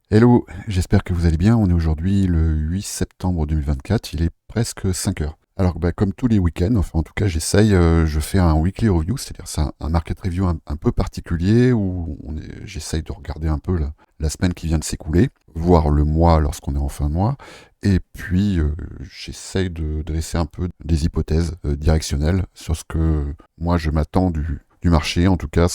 Hello, j'espère que vous allez bien. On est aujourd'hui le 8 septembre 2024, il est presque 5 heures. Alors, comme tous les week-ends, enfin en tout cas j'essaye, je fais un weekly review, c'est-à-dire c'est un market review un peu particulier où j'essaye de regarder un peu la semaine qui vient de s'écouler, voir le mois lorsqu'on est en fin de mois, et puis j'essaye de dresser un peu des hypothèses directionnelles sur ce que moi je m'attends du marché, en tout cas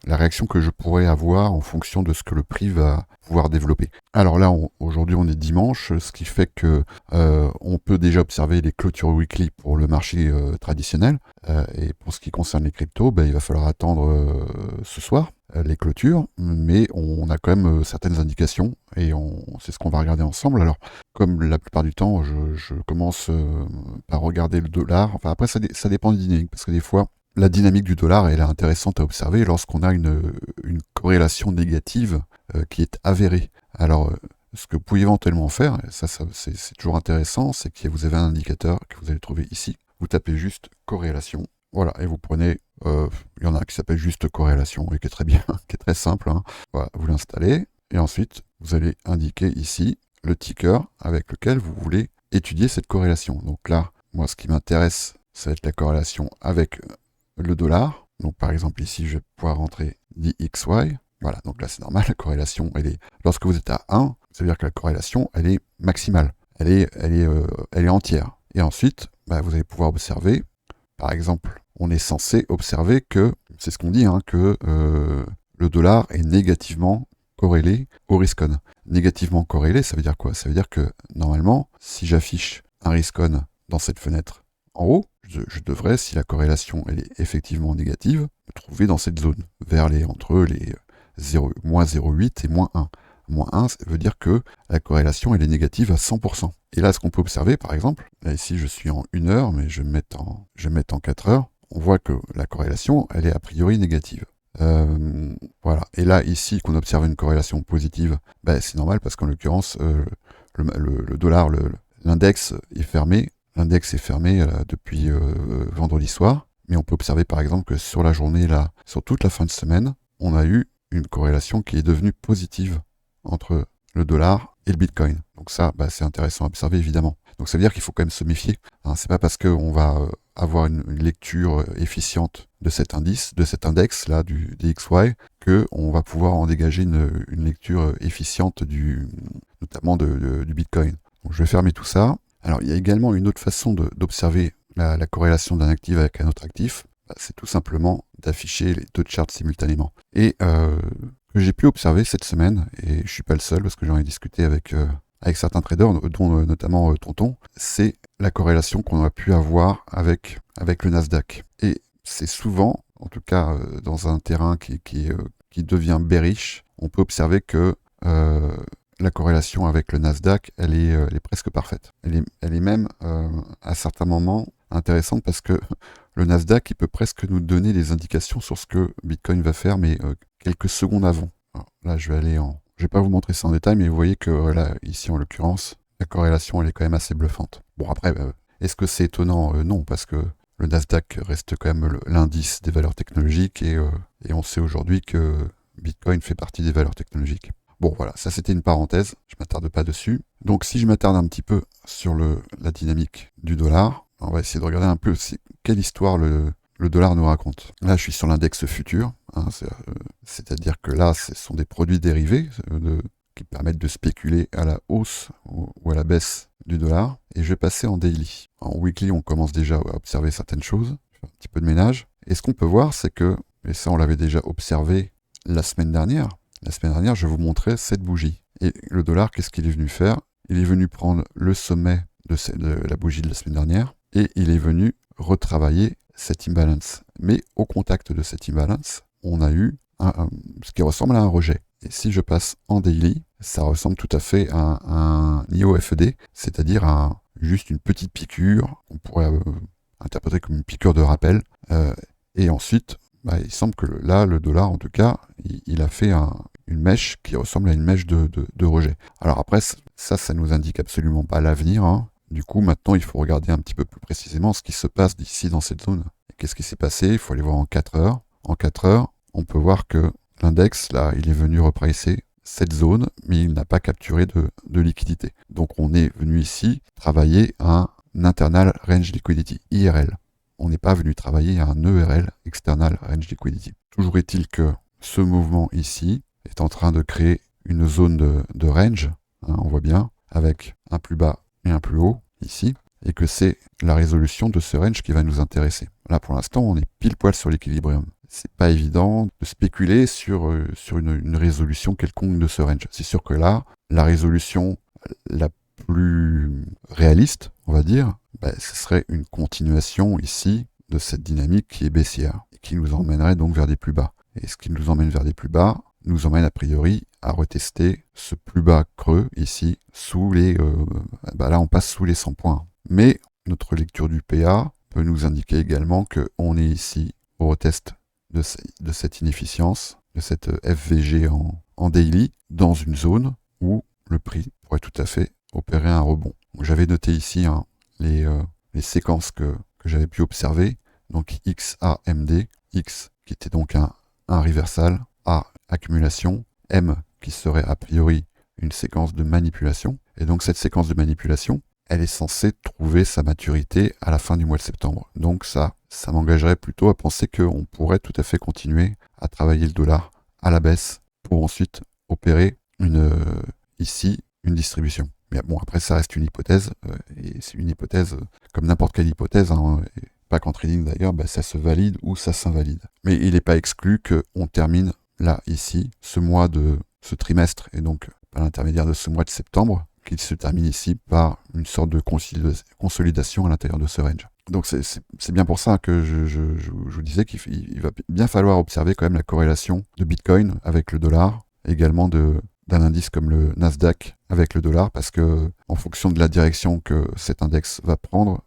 la réaction que je pourrais avoir en fonction de ce que le prix va pouvoir développer. Alors là, aujourd'hui on est dimanche, ce qui fait que on peut déjà observer les clôtures weekly pour le marché traditionnel. Et pour ce qui concerne les cryptos, il va falloir attendre ce soir les clôtures, mais on a quand même certaines indications et c'est ce qu'on va regarder ensemble. Alors, comme la plupart du temps, je commence par regarder le dollar. Enfin, après, ça dépend des dynamiques, parce que des fois, la dynamique du dollar, elle est intéressante à observer lorsqu'on a une corrélation négative qui est avérée. Alors, ce que vous pouvez éventuellement faire, et ça c'est toujours intéressant, c'est que vous avez un indicateur que vous allez trouver ici. Vous tapez juste corrélation, voilà, et vous prenez, il y en a un qui s'appelle juste corrélation et qui est très bien, qui est très simple, hein. Voilà, vous l'installez, et ensuite vous allez indiquer ici le ticker avec lequel vous voulez étudier cette corrélation. Donc là, moi ce qui m'intéresse, ça va être la corrélation avec le dollar. Donc par exemple ici, je vais pouvoir rentrer DXY. Voilà, donc là c'est normal, la corrélation, lorsque vous êtes à 1, ça veut dire que la corrélation, elle est maximale, elle est entière. Et ensuite, vous allez pouvoir observer, par exemple, on est censé observer que, c'est ce qu'on dit, hein, que le dollar est négativement corrélé au risk on. Négativement corrélé, ça veut dire quoi? Ça veut dire que, normalement, si j'affiche un risk on dans cette fenêtre en haut, je devrais, si la corrélation elle est effectivement négative, me trouver dans cette zone, entre les moins 0,8 et moins 1. Moins 1, ça veut dire que la corrélation elle est négative à 100%. Et là, ce qu'on peut observer, par exemple, là ici je suis en 1 heure, mais je vais me mettre en 4 heures, on voit que la corrélation elle est a priori négative. Voilà. Et là, ici, qu'on observe une corrélation positive, c'est normal parce qu'en l'occurrence, le dollar, l'index est fermé. L'index est fermé depuis vendredi soir, mais on peut observer par exemple que sur la journée, là, sur toute la fin de semaine, on a eu une corrélation qui est devenue positive entre le dollar et le bitcoin. Donc ça, c'est intéressant à observer évidemment. Donc ça veut dire qu'il faut quand même se méfier, hein. C'est pas parce qu'on va avoir une lecture efficiente de cet indice, de cet index là du DXY, qu'on va pouvoir en dégager une lecture efficiente notamment du bitcoin. Donc je vais fermer tout ça. Alors, il y a également une autre façon d'observer la corrélation d'un actif avec un autre actif, c'est tout simplement d'afficher les deux charts simultanément. Et que j'ai pu observer cette semaine, et je suis pas le seul parce que j'en ai discuté avec certains traders, dont notamment Tonton, c'est la corrélation qu'on a pu avoir avec le Nasdaq. Et c'est souvent, en tout cas dans un terrain qui devient bearish, on peut observer que la corrélation avec le Nasdaq, elle est presque parfaite. Elle est même, à certains moments, intéressante parce que le Nasdaq, il peut presque nous donner des indications sur ce que Bitcoin va faire, mais quelques secondes avant. Alors, là, je vais pas vous montrer ça en détail, mais vous voyez que là, ici, en l'occurrence, la corrélation, elle est quand même assez bluffante. Bon, après, est-ce que c'est étonnant? Non, parce que le Nasdaq reste quand même l'indice des valeurs technologiques et on sait aujourd'hui que Bitcoin fait partie des valeurs technologiques. Bon voilà, ça c'était une parenthèse, je m'attarde pas dessus. Donc si je m'attarde un petit peu sur la dynamique du dollar, on va essayer de regarder un peu quelle histoire le dollar nous raconte. Là je suis sur l'index futur, hein, c'est-à-dire que là ce sont des produits dérivés qui permettent de spéculer à la hausse ou à la baisse du dollar. Et je vais passer en daily. En weekly on commence déjà à observer certaines choses, je fais un petit peu de ménage. Et ce qu'on peut voir c'est que, et ça on l'avait déjà observé la semaine dernière, je vous montrais cette bougie. Et le dollar, qu'est-ce qu'il est venu faire? Il est venu prendre le sommet de la bougie de la semaine dernière et il est venu retravailler cet imbalance. Mais au contact de cet imbalance, on a eu ce qui ressemble à un rejet. Et si je passe en daily, ça ressemble tout à fait à un IOFD, c'est-à-dire juste une petite piqûre, on pourrait interpréter comme une piqûre de rappel. Et ensuite, il semble que là, le dollar, en tout cas, il a fait une mèche qui ressemble à une mèche de rejet. Alors après, ça nous indique absolument pas l'avenir, hein. Du coup, maintenant, il faut regarder un petit peu plus précisément ce qui se passe d'ici dans cette zone. Qu'est-ce qui s'est passé? Il faut aller voir en 4 heures. En 4 heures, on peut voir que l'index, là, il est venu repricer cette zone, mais il n'a pas capturé de liquidité. Donc on est venu ici travailler un Internal Range Liquidity, IRL. On n'est pas venu travailler un ERL, External Range Liquidity. Toujours est-il que ce mouvement ici est en train de créer une zone de range, hein, on voit bien, avec un plus bas et un plus haut ici, et que c'est la résolution de ce range qui va nous intéresser. Là, pour l'instant, on est pile poil sur l'équilibrium. C'est pas évident de spéculer sur une résolution quelconque de ce range. C'est sûr que là, la résolution la plus réaliste, on va dire, ce serait une continuation ici de cette dynamique qui est baissière, et qui nous emmènerait donc vers des plus bas. Et ce qui nous emmène vers des plus bas nous emmène a priori à retester ce plus bas creux ici, sous les... là, on passe sous les 100 points. Mais notre lecture du PA peut nous indiquer également qu'on est ici au retest de cette inefficience, de cette FVG en daily, dans une zone où le prix pourrait tout à fait opérer un rebond. J'avais noté ici les séquences que j'avais pu observer, donc XAMD, X qui était donc un reversal, A accumulation, M qui serait a priori une séquence de manipulation, et donc cette séquence de manipulation, elle est censée trouver sa maturité à la fin du mois de septembre. Donc ça m'engagerait plutôt à penser qu'on pourrait tout à fait continuer à travailler le dollar à la baisse pour ensuite opérer ici une distribution. Mais bon, après ça reste une hypothèse, et c'est une hypothèse comme n'importe quelle hypothèse, hein, et pas qu'en trading d'ailleurs, ça se valide ou ça s'invalide. Mais il n'est pas exclu qu'on termine là, ici, ce trimestre, et donc par l'intermédiaire de ce mois de septembre, qu'il se termine ici par une sorte de consolidation à l'intérieur de ce range. Donc c'est bien pour ça que je vous disais qu'il va bien falloir observer quand même la corrélation de Bitcoin avec le dollar, également d'un indice comme le Nasdaq avec le dollar, parce que en fonction de la direction que cet index va prendre,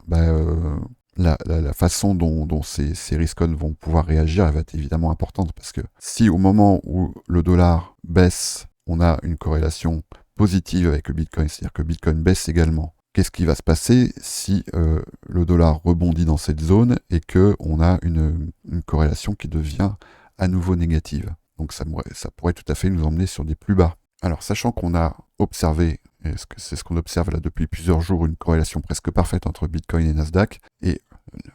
la façon dont ces risk-on vont pouvoir réagir, elle va être évidemment importante, parce que si au moment où le dollar baisse, on a une corrélation positive avec le Bitcoin, c'est-à-dire que Bitcoin baisse également, qu'est-ce qui va se passer si le dollar rebondit dans cette zone et qu'on a une corrélation qui devient à nouveau négative? Donc ça pourrait tout à fait nous emmener sur des plus bas. Alors, sachant qu'on a observé, et c'est ce qu'on observe là depuis plusieurs jours, une corrélation presque parfaite entre Bitcoin et Nasdaq, et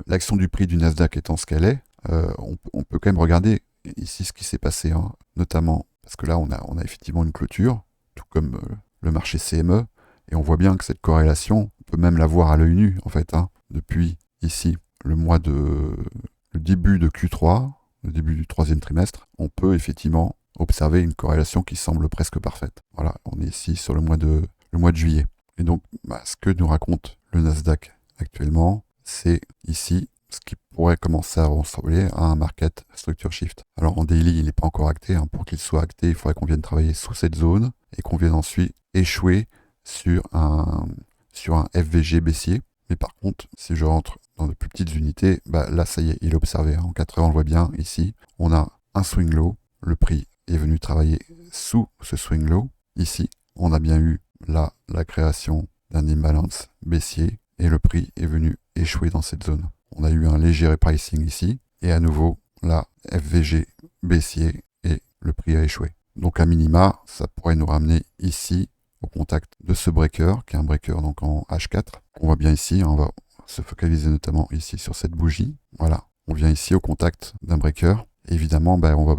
l'action du prix du Nasdaq étant ce qu'elle est, on peut quand même regarder ici ce qui s'est passé, hein, notamment parce que là, on a effectivement une clôture, tout comme le marché CME, et on voit bien que cette corrélation, on peut même la voir à l'œil nu, en fait, hein, depuis ici, le début de Q3, le début du troisième trimestre, on peut effectivement observer une corrélation qui semble presque parfaite. Voilà, on est ici sur le mois de juillet. Et donc, ce que nous raconte le Nasdaq actuellement, c'est ici ce qui pourrait commencer à ressembler à un market structure shift. Alors en daily, il n'est pas encore acté. Hein. Pour qu'il soit acté, il faudrait qu'on vienne travailler sous cette zone et qu'on vienne ensuite échouer sur un FVG baissier. Mais par contre, si je rentre dans de plus petites unités, là, ça y est, il est observé. Hein. En 4 heures, on le voit bien ici. On a un swing low. Le prix est venu travailler sous ce swing low. Ici, on a bien eu là la création d'un imbalance baissier et le prix est venu échouer dans cette zone. On a eu un léger repricing ici et à nouveau la FVG baissier et le prix a échoué. Donc à minima, ça pourrait nous ramener ici au contact de ce breaker qui est un breaker donc en H4. On voit bien ici, on va se focaliser notamment ici sur cette bougie. Voilà, on vient ici au contact d'un breaker. Évidemment, on va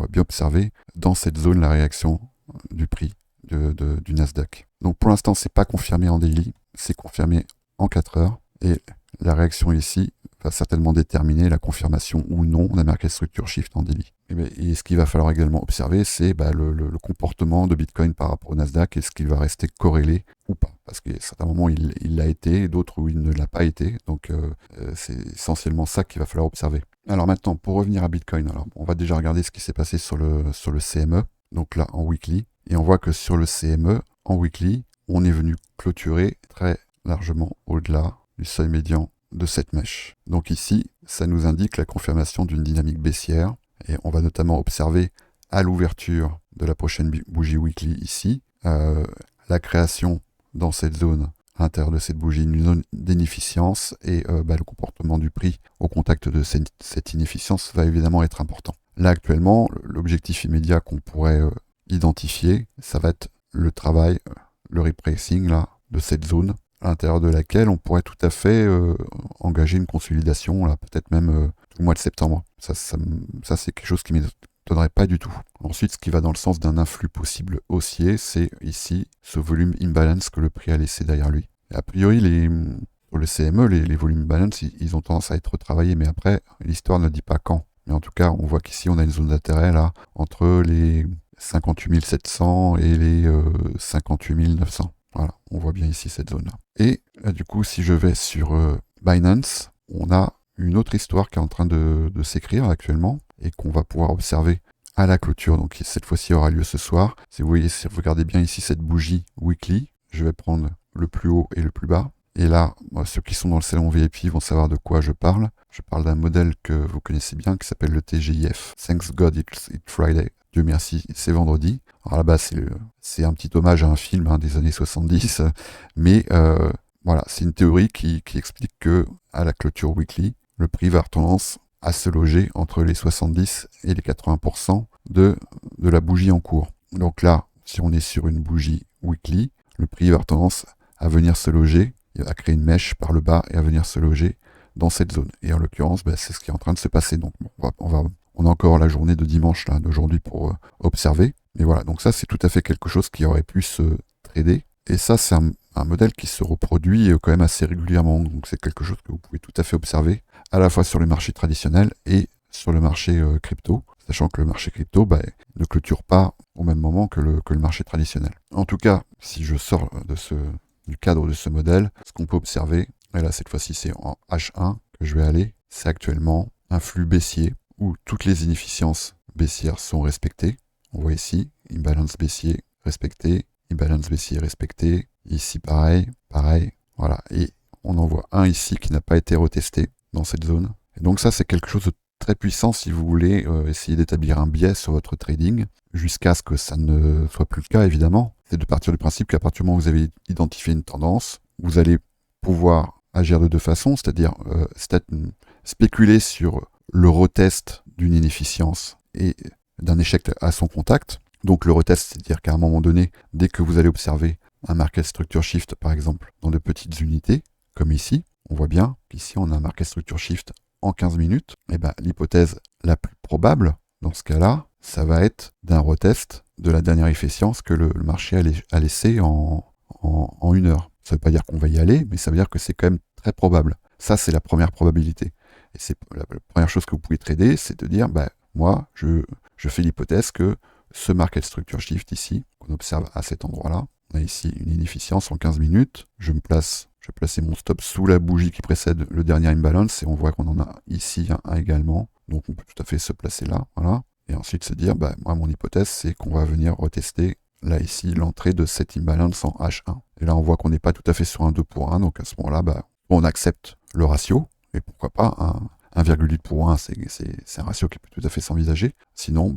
bien observer dans cette zone la réaction du prix du Nasdaq. Donc pour l'instant, c'est pas confirmé en daily, c'est confirmé en 4 heures. Et la réaction ici va certainement déterminer la confirmation ou non d'un market structure shift en daily. Et ce qu'il va falloir également observer, c'est le comportement de Bitcoin par rapport au Nasdaq. Est-ce qu'il va rester corrélé ou pas? Parce qu'à certains moments, il l'a été, d'autres où il ne l'a pas été. Donc c'est essentiellement ça qu'il va falloir observer. Alors maintenant, pour revenir à Bitcoin, on va déjà regarder ce qui s'est passé sur le CME. Donc là, en weekly. Et on voit que sur le CME, en weekly, on est venu clôturer très largement au-delà du seuil médian de cette mèche. Donc ici, ça nous indique la confirmation d'une dynamique baissière. Et on va notamment observer à l'ouverture de la prochaine bougie weekly ici, la création dans cette zone, à l'intérieur de cette bougie, une zone d'inefficience et le comportement du prix au contact de cette inefficience va évidemment être important. Là actuellement, l'objectif immédiat qu'on pourrait identifier, ça va être le travail, le repricing là, de cette zone, à l'intérieur de laquelle on pourrait tout à fait engager une consolidation, là, peut-être même tout le mois de septembre. Ça c'est quelque chose qui ne m'étonnerait pas du tout. Ensuite, ce qui va dans le sens d'un influx possible haussier, c'est ici ce volume imbalance que le prix a laissé derrière lui. Et a priori, pour le CME, les volumes balance, ils ont tendance à être retravaillés, mais après, l'histoire ne dit pas quand. Mais en tout cas, on voit qu'ici, on a une zone d'intérêt là, entre les 58 700 et les 58 900. Voilà, on voit bien ici cette zone-là. Et là, du coup, si je vais sur Binance, on a une autre histoire qui est en train de s'écrire actuellement et qu'on va pouvoir observer à la clôture. Donc cette fois-ci aura lieu ce soir. Si vous voyez, si vous regardez bien ici cette bougie weekly, je vais prendre le plus haut et le plus bas. Et là, ceux qui sont dans le salon VIP vont savoir de quoi je parle. Je parle d'un modèle que vous connaissez bien qui s'appelle le TGIF. Thanks God it's Friday. Dieu merci, c'est vendredi. Alors là-bas, c'est un petit hommage à un film des années 70, mais voilà, c'est une théorie qui explique que à la clôture weekly, le prix va avoir tendance à se loger entre les 70 et les 80% de la bougie en cours. Donc là, si on est sur une bougie weekly, le prix va avoir tendance à venir se loger, à créer une mèche par le bas et à venir se loger dans cette zone. Et en l'occurrence, c'est ce qui est en train de se passer. Donc on a encore la journée de dimanche là d'aujourd'hui pour observer. Mais voilà, donc ça c'est tout à fait quelque chose qui aurait pu se trader. Et ça c'est un modèle qui se reproduit quand même assez régulièrement. Donc c'est quelque chose que vous pouvez tout à fait observer, à la fois sur le marché traditionnel et sur le marché crypto. Sachant que le marché crypto ne clôture pas au même moment que le marché traditionnel. En tout cas, si je sors du cadre de ce modèle, ce qu'on peut observer, et là cette fois-ci c'est en H1 que je vais aller, c'est actuellement un flux baissier où toutes les inefficiences baissières sont respectées. On voit ici, imbalance baissier respecté, imbalance baissier respecté, ici pareil, voilà. Et on en voit un ici qui n'a pas été retesté dans cette zone. Et donc ça c'est quelque chose de très puissant si vous voulez essayer d'établir un biais sur votre trading, jusqu'à ce que ça ne soit plus le cas évidemment. C'est de partir du principe qu'à partir du moment où vous avez identifié une tendance, vous allez pouvoir agir de deux façons, c'est-à-dire spéculer sur le retest d'une inefficience et d'un échec à son contact. Donc le retest, c'est-à-dire qu'à un moment donné, dès que vous allez observer un market structure shift, par exemple, dans de petites unités, comme ici, on voit bien qu'ici on a un market structure shift en 15 minutes, et l'hypothèse la plus probable, dans ce cas-là, ça va être d'un retest de la dernière efficience que le marché a laissé en 1 heure. Ça ne veut pas dire qu'on va y aller, mais ça veut dire que c'est quand même très probable. Ça, c'est la première probabilité. Et c'est la première chose que vous pouvez trader, c'est de dire, moi, je fais l'hypothèse que ce market structure shift ici, qu'on observe à cet endroit-là, on a ici une inefficience en 15 minutes, je vais placer mon stop sous la bougie qui précède le dernier imbalance, et on voit qu'on en a ici un également, donc on peut tout à fait se placer là, voilà, et ensuite se dire, moi, mon hypothèse, c'est qu'on va venir retester, là, ici, l'entrée de cet imbalance en H1. Et là, on voit qu'on n'est pas tout à fait sur un 2 pour 1, donc à ce moment-là, on accepte le ratio, et pourquoi pas, 1,8 pour 1, c'est un ratio qui peut tout à fait s'envisager. Sinon,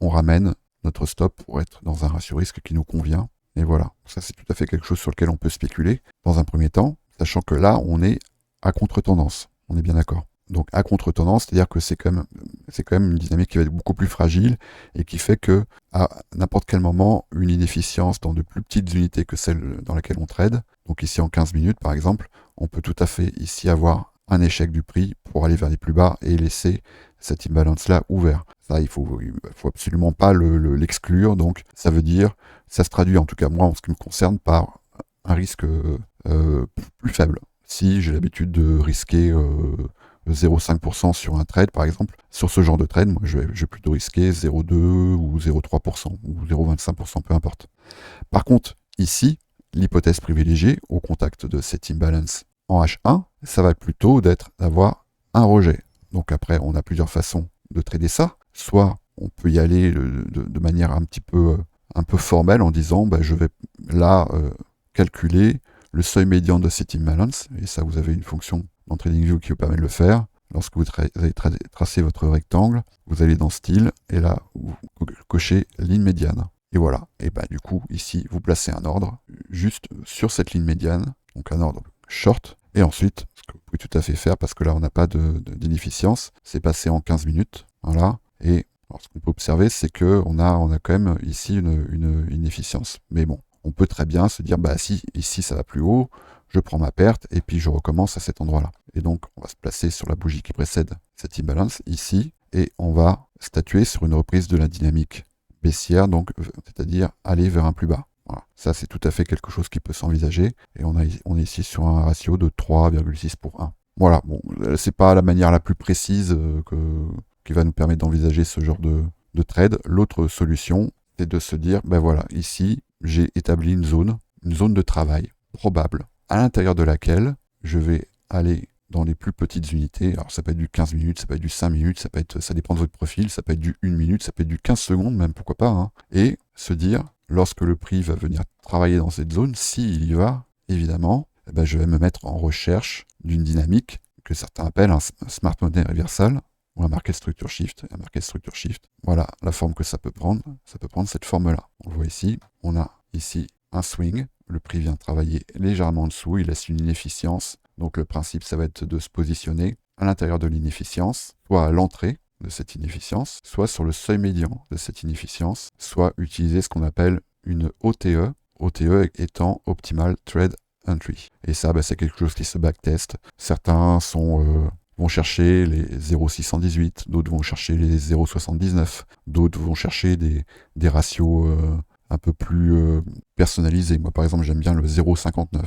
on ramène notre stop pour être dans un ratio risque qui nous convient. Et voilà, ça c'est tout à fait quelque chose sur lequel on peut spéculer dans un premier temps, sachant que là, on est à contre-tendance. On est bien d'accord. Donc à contre-tendance, c'est-à-dire que c'est quand même une dynamique qui va être beaucoup plus fragile et qui fait que à n'importe quel moment, une inefficience dans de plus petites unités que celle dans laquelle on trade, donc ici en 15 minutes par exemple, on peut tout à fait ici avoir un échec du prix pour aller vers les plus bas et laisser cet imbalance-là ouvert. Ça, il faut absolument pas l'exclure, donc ça veut dire, ça se traduit en tout cas moi en ce qui me concerne par un risque plus faible. Si j'ai l'habitude de risquer 0,5% sur un trade par exemple, sur ce genre de trade, moi je vais plutôt risquer 0,2 ou 0,3% ou 0,25%, peu importe. Par contre, ici, l'hypothèse privilégiée au contact de cet imbalance en H1, ça va plutôt d'avoir un rejet. Donc après, on a plusieurs façons de trader ça. Soit on peut y aller de manière un peu formelle en disant je vais là calculer le seuil médian de cet imbalance, et ça vous avez une fonction dans TradingView qui vous permet de le faire. Lorsque vous allez tracer votre rectangle, vous allez dans style, et là vous cochez ligne médiane. Et voilà, et du coup ici vous placez un ordre juste sur cette ligne médiane, donc un ordre short, et ensuite, ce que vous pouvez tout à fait faire, parce que là on n'a pas d'inefficience, c'est passer en 15 minutes, voilà, et Alors, ce qu'on peut observer, c'est qu'on a quand même ici une efficience. Mais bon, on peut très bien se dire, bah si ici ça va plus haut, je prends ma perte et puis je recommence à cet endroit-là. Et donc, on va se placer sur la bougie qui précède cette imbalance ici et on va statuer sur une reprise de la dynamique baissière, donc c'est-à-dire aller vers un plus bas. Voilà. Ça, c'est tout à fait quelque chose qui peut s'envisager et on est ici sur un ratio de 3,6 pour 1. Voilà, bon, c'est pas la manière la plus précise qui va nous permettre d'envisager ce genre de trade. L'autre solution, c'est de se dire, ben voilà, ici, j'ai établi une zone de travail probable, à l'intérieur de laquelle je vais aller dans les plus petites unités. Alors ça peut être du 15 minutes, ça peut être du 5 minutes, ça dépend de votre profil, ça peut être du 1 minute, ça peut être du 15 secondes même, pourquoi pas. Hein. Et se dire, lorsque le prix va venir travailler dans cette zone, s'il y va, évidemment, eh ben je vais me mettre en recherche d'une dynamique que certains appellent un smart money reversal ou un market structure shift. Un market structure shift, voilà la forme que ça peut prendre. Ça peut prendre cette forme-là. On le voit ici, on a ici un swing. Le prix vient travailler légèrement en dessous, il laisse une inefficience. Donc le principe, ça va être de se positionner à l'intérieur de l'inefficience, soit à l'entrée de cette inefficience, soit sur le seuil médian de cette inefficience, soit utiliser ce qu'on appelle une OTE, OTE étant Optimal Trade Entry. Et ça, c'est quelque chose qui se backtest. Certains vont chercher les 0,618, d'autres vont chercher les 0,79, d'autres vont chercher des ratios un peu plus personnalisé. Moi, par exemple, j'aime bien le 0,59.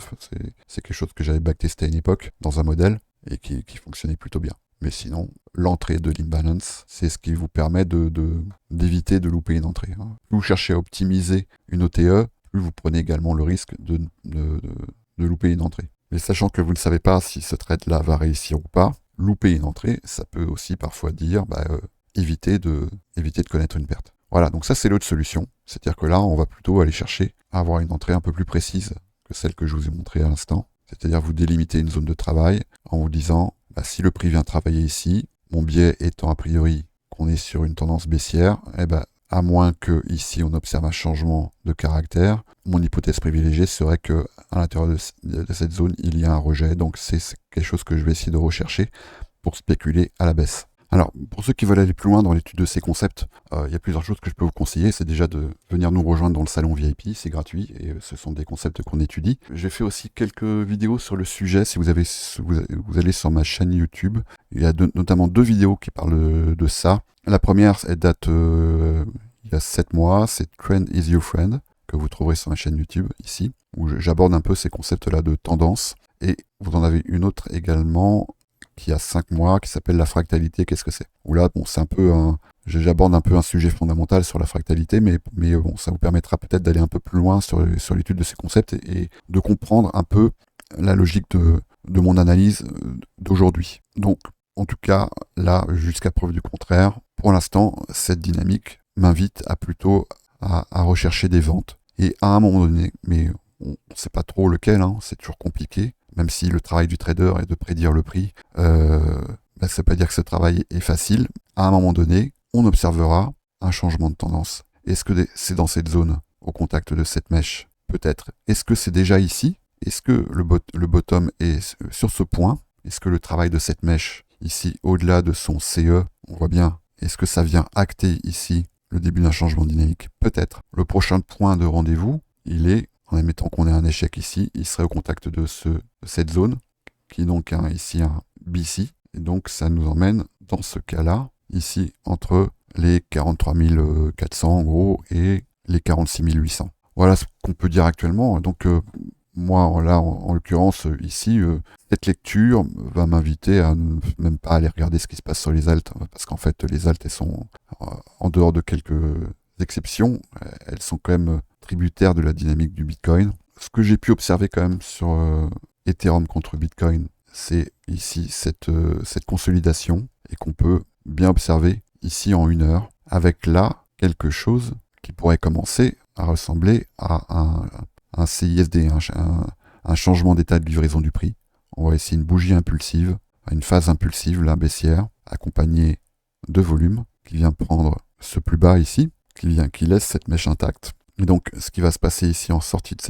C'est quelque chose que j'avais backtesté à une époque dans un modèle et qui fonctionnait plutôt bien. Mais sinon, l'entrée de l'imbalance, c'est ce qui vous permet d'éviter de louper une entrée. Hein. Plus vous cherchez à optimiser une OTE, plus vous prenez également le risque de louper une entrée. Mais sachant que vous ne savez pas si ce trade-là va réussir ou pas, louper une entrée, ça peut aussi parfois dire éviter de connaître une perte. Voilà, donc ça c'est l'autre solution. C'est-à-dire que là, on va plutôt aller chercher à avoir une entrée un peu plus précise que celle que je vous ai montrée à l'instant. C'est-à-dire vous délimitez une zone de travail en vous disant, si le prix vient travailler ici, mon biais étant a priori qu'on est sur une tendance baissière, à moins que ici on observe un changement de caractère, mon hypothèse privilégiée serait que à l'intérieur de cette zone, il y a un rejet. Donc c'est quelque chose que je vais essayer de rechercher pour spéculer à la baisse. Alors, pour ceux qui veulent aller plus loin dans l'étude de ces concepts, il y a plusieurs choses que je peux vous conseiller. C'est déjà de venir nous rejoindre dans le salon VIP, c'est gratuit et ce sont des concepts qu'on étudie. J'ai fait aussi quelques vidéos sur le sujet. Si vous allez sur ma chaîne YouTube, il y a notamment 2 vidéos qui parlent de ça. La première, elle date il y a 7 mois, c'est Trend is Your Friend, que vous trouverez sur ma chaîne YouTube ici, où j'aborde un peu ces concepts-là de tendance. Et vous en avez une autre également qui a 5 mois, qui s'appelle la fractalité, qu'est-ce que c'est? Où là, c'est un peu j'aborde un peu un sujet fondamental sur la fractalité, mais ça vous permettra peut-être d'aller un peu plus loin sur l'étude de ces concepts et de comprendre un peu la logique de mon analyse d'aujourd'hui. Donc, en tout cas, là, jusqu'à preuve du contraire, pour l'instant, cette dynamique m'invite plutôt à rechercher des ventes. Et à un moment donné, mais on ne sait pas trop lequel, c'est toujours compliqué, même si le travail du trader est de prédire le prix, ça ne veut pas dire que ce travail est facile. À un moment donné, on observera un changement de tendance. Est-ce que c'est dans cette zone, au contact de cette mèche? Peut-être. Est-ce que c'est déjà ici? Est-ce que le bottom est sur ce point? Est-ce que le travail de cette mèche, ici, au-delà de son CE, on voit bien, est-ce que ça vient acter ici le début d'un changement dynamique? Peut-être. Le prochain point de rendez-vous, il est, en admettant qu'on ait un échec ici, il serait au contact de cette zone, qui est donc ici un BC. Et donc ça nous emmène dans ce cas-là, ici, entre les 43 400 en gros et les 46 800. Voilà ce qu'on peut dire actuellement. Donc moi, là, en l'occurrence, ici, cette lecture va m'inviter à ne même pas aller regarder ce qui se passe sur les altes, parce qu'en fait, les altes, elles sont, en dehors de quelques exceptions, elles sont quand même tributaires de la dynamique du Bitcoin. Ce que j'ai pu observer quand même sur Ethereum contre Bitcoin, c'est ici cette consolidation, et qu'on peut bien observer ici en 1 heure, avec là quelque chose qui pourrait commencer à ressembler à un CISD, un changement d'état de livraison du prix. On voit ici une bougie impulsive, une phase impulsive, là, baissière, accompagnée de volume, qui vient prendre ce plus bas ici, qui laisse cette mèche intacte. Et donc, ce qui va se passer ici en sortie de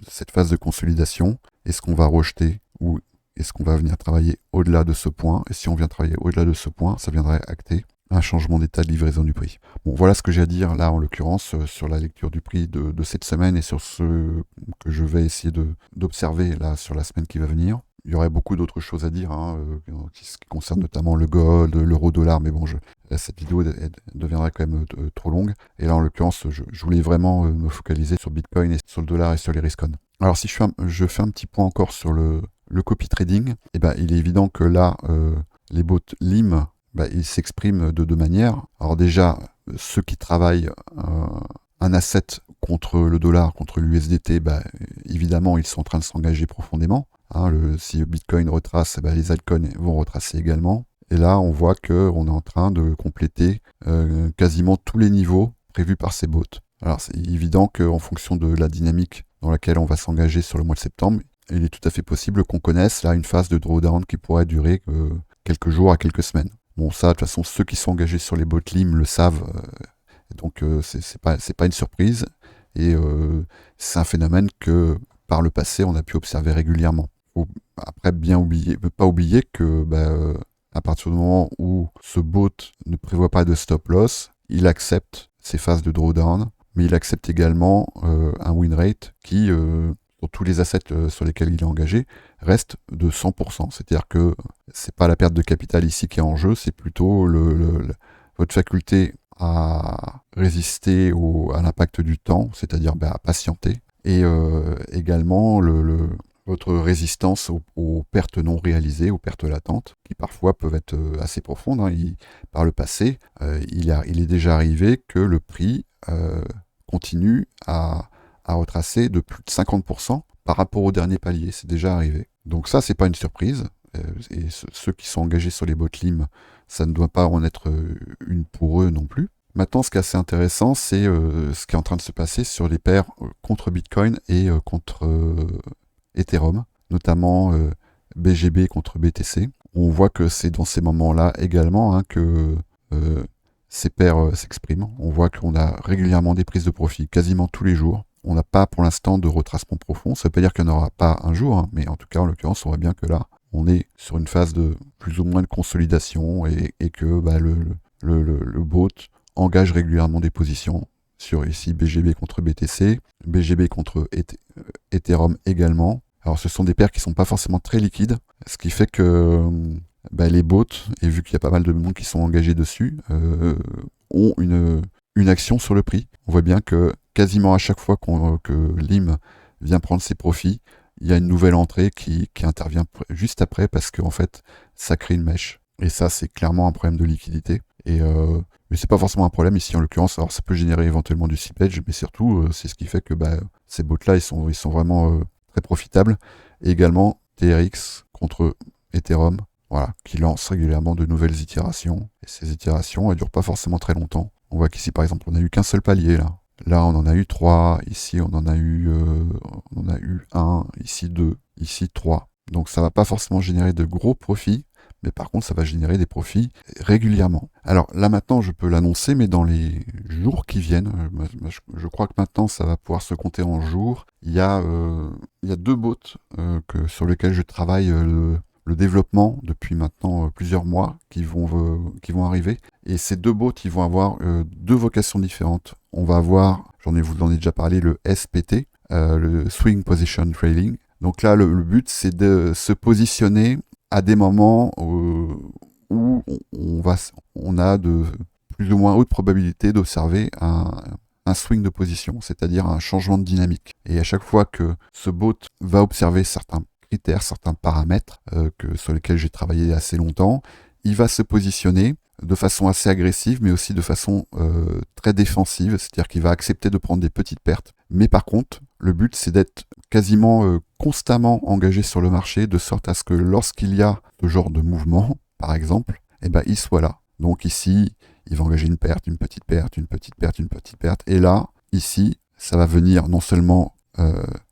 cette phase de consolidation, est-ce qu'on va rejeter ou est-ce qu'on va venir travailler au-delà de ce point? Et si on vient travailler au-delà de ce point, ça viendrait acter un changement d'état de livraison du prix. Bon, voilà ce que j'ai à dire là en l'occurrence sur la lecture du prix de cette semaine et sur ce que je vais essayer d'observer là sur la semaine qui va venir. Il y aurait beaucoup d'autres choses à dire, qui concernent notamment le gold, l'euro-dollar, mais bon, cette vidéo elle deviendrait quand même trop longue. Et là, en l'occurrence, je voulais vraiment me focaliser sur Bitcoin et sur le dollar et sur les risques. Alors, si je fais un petit point encore sur le copy trading, eh ben, il est évident que là, les bots LIM, ils s'expriment de deux manières. Alors déjà, ceux qui travaillent un asset contre le dollar, contre l'USDT, évidemment, ils sont en train de s'engager profondément. Si Bitcoin retrace, les altcoins vont retracer également. Et là, on voit qu'on est en train de compléter quasiment tous les niveaux prévus par ces bots. Alors, c'est évident qu'en fonction de la dynamique dans laquelle on va s'engager sur le mois de septembre, il est tout à fait possible qu'on connaisse là une phase de drawdown qui pourrait durer quelques jours à quelques semaines. Bon, ça, de toute façon, ceux qui sont engagés sur les bots LIM le savent, donc c'est pas une surprise. Et c'est un phénomène que par le passé, on a pu observer régulièrement. Faut après pas oublier que à partir du moment où ce bot ne prévoit pas de stop loss, il accepte ces phases de drawdown, mais il accepte également un win rate qui, sur tous les assets sur lesquels il est engagé, reste de 100%. C'est-à-dire que c'est pas la perte de capital ici qui est en jeu, c'est plutôt votre faculté à résister à l'impact du temps, c'est-à-dire à patienter, et également votre résistance aux pertes non réalisées, aux pertes latentes, qui parfois peuvent être assez profondes. Par le passé, il est déjà arrivé que le prix continue à retracer de plus de 50% par rapport au dernier palier. C'est déjà arrivé. Donc ça, c'est pas une surprise. Et ceux qui sont engagés sur les bots LIM, ça ne doit pas en être une pour eux non plus. Maintenant, ce qui est assez intéressant, c'est ce qui est en train de se passer sur les paires contre Bitcoin et contre Ethereum, notamment BGB contre BTC. On voit que c'est dans ces moments-là également que ces paires s'expriment. On voit qu'on a régulièrement des prises de profit, quasiment tous les jours. On n'a pas pour l'instant de retracement profond. Ça ne veut pas dire qu'il n'y en aura pas un jour, mais en tout cas, en l'occurrence, on voit bien que là, on est sur une phase de plus ou moins de consolidation et que le bot engage régulièrement des positions sur ici BGB contre BTC, BGB contre Ethereum également. Alors ce sont des paires qui ne sont pas forcément très liquides, ce qui fait que les bots, et vu qu'il y a pas mal de monde qui sont engagés dessus, ont une action sur le prix. On voit bien que quasiment à chaque fois que LIM vient prendre ses profits, il y a une nouvelle entrée qui intervient juste après parce qu'en fait, ça crée une mèche. Et ça, c'est clairement un problème de liquidité. Mais c'est pas forcément un problème ici en l'occurrence. Alors ça peut générer éventuellement du slippage, mais surtout, c'est ce qui fait que ces bots-là, ils sont vraiment très profitables. Et également, TRX contre Ethereum, voilà, qui lance régulièrement de nouvelles itérations. Et ces itérations, elles durent pas forcément très longtemps. On voit qu'ici, par exemple, on n'a eu qu'un seul palier, là. Là, on en a eu 3. Ici, on en a eu 1. Ici, 2. Ici, 3. Donc, ça va pas forcément générer de gros profits, mais par contre, ça va générer des profits régulièrement. Alors, là, maintenant, je peux l'annoncer, mais dans les jours qui viennent, je crois que maintenant, ça va pouvoir se compter en jours. Il y a 2 bots sur lesquels je travaille le développement depuis maintenant plusieurs mois qui vont arriver. Et ces 2 bots, ils vont avoir 2 vocations différentes. On va avoir, vous en ai déjà parlé, le SPT, le Swing Position Trading. Donc là, le but, c'est de se positionner à des moments où on a de plus ou moins haute probabilité d'observer un swing de position, c'est-à-dire un changement de dynamique. Et à chaque fois que ce bot va observer certains critères, certains paramètres sur lesquels j'ai travaillé assez longtemps, il va se positionner de façon assez agressive, mais aussi de façon très défensive, c'est-à-dire qu'il va accepter de prendre des petites pertes. Mais par contre, le but, c'est d'être quasiment constamment engagé sur le marché, de sorte à ce que lorsqu'il y a ce genre de mouvement, par exemple, il soit là. Donc ici, il va engager une perte, une petite perte, une petite perte, une petite perte. Et là, ici, ça va venir non seulement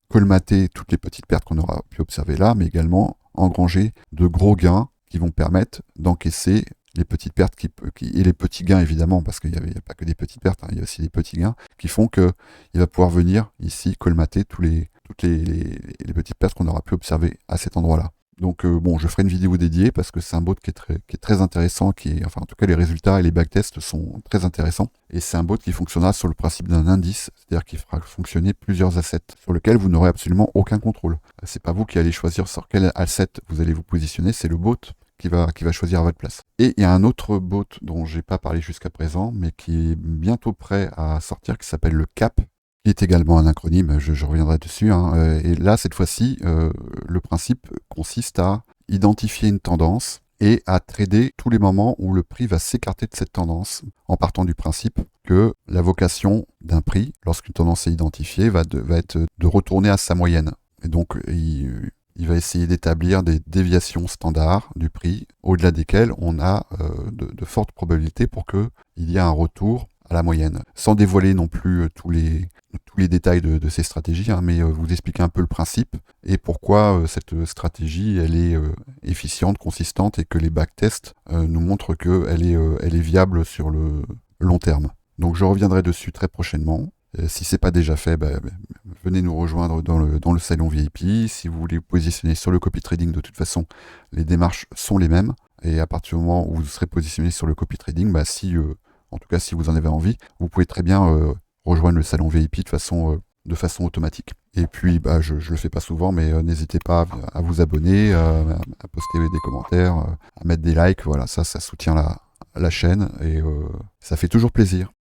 colmater toutes les petites pertes qu'on aura pu observer là, mais également engranger de gros gains qui vont permettre d'encaisser les petites pertes et les petits gains évidemment, parce qu'il n'y a pas que des petites pertes, il y a aussi des petits gains qui font qu'il va pouvoir venir ici colmater toutes les petites pertes qu'on aura pu observer à cet endroit-là. Donc bon, je ferai une vidéo dédiée parce que c'est un bot qui est très intéressant, enfin en tout cas les résultats et les backtests sont très intéressants. Et c'est un bot qui fonctionnera sur le principe d'un indice, c'est-à-dire qu'il fera fonctionner plusieurs assets sur lesquels vous n'aurez absolument aucun contrôle. C'est pas vous qui allez choisir sur quel asset vous allez vous positionner, c'est le bot qui va choisir à votre place. Et il y a un autre bot dont j'ai pas parlé jusqu'à présent, mais qui est bientôt prêt à sortir, qui s'appelle le CAP, qui est également un acronyme, je reviendrai dessus. Et là, cette fois-ci, le principe consiste à identifier une tendance et à trader tous les moments où le prix va s'écarter de cette tendance, en partant du principe que la vocation d'un prix, lorsqu'une tendance est identifiée, va être de retourner à sa moyenne. Et donc, il va essayer d'établir des déviations standards du prix, au-delà desquelles on a de fortes probabilités pour qu'il y ait un retour à la moyenne. Sans dévoiler non plus tous les détails de ces stratégies, mais vous expliquer un peu le principe et pourquoi cette stratégie elle est efficiente, consistante et que les backtests nous montrent qu'elle elle est viable sur le long terme. Donc je reviendrai dessus très prochainement. Si c'est pas déjà fait, venez nous rejoindre dans le salon VIP. Si vous voulez vous positionner sur le copy trading, de toute façon, les démarches sont les mêmes. Et à partir du moment où vous serez positionné sur le copy trading, en tout cas si vous en avez envie, vous pouvez très bien rejoindre le salon VIP de façon automatique. Et puis je le fais pas souvent, mais n'hésitez pas à vous abonner, à poster des commentaires, à mettre des likes. Voilà, ça soutient la chaîne et ça fait toujours plaisir.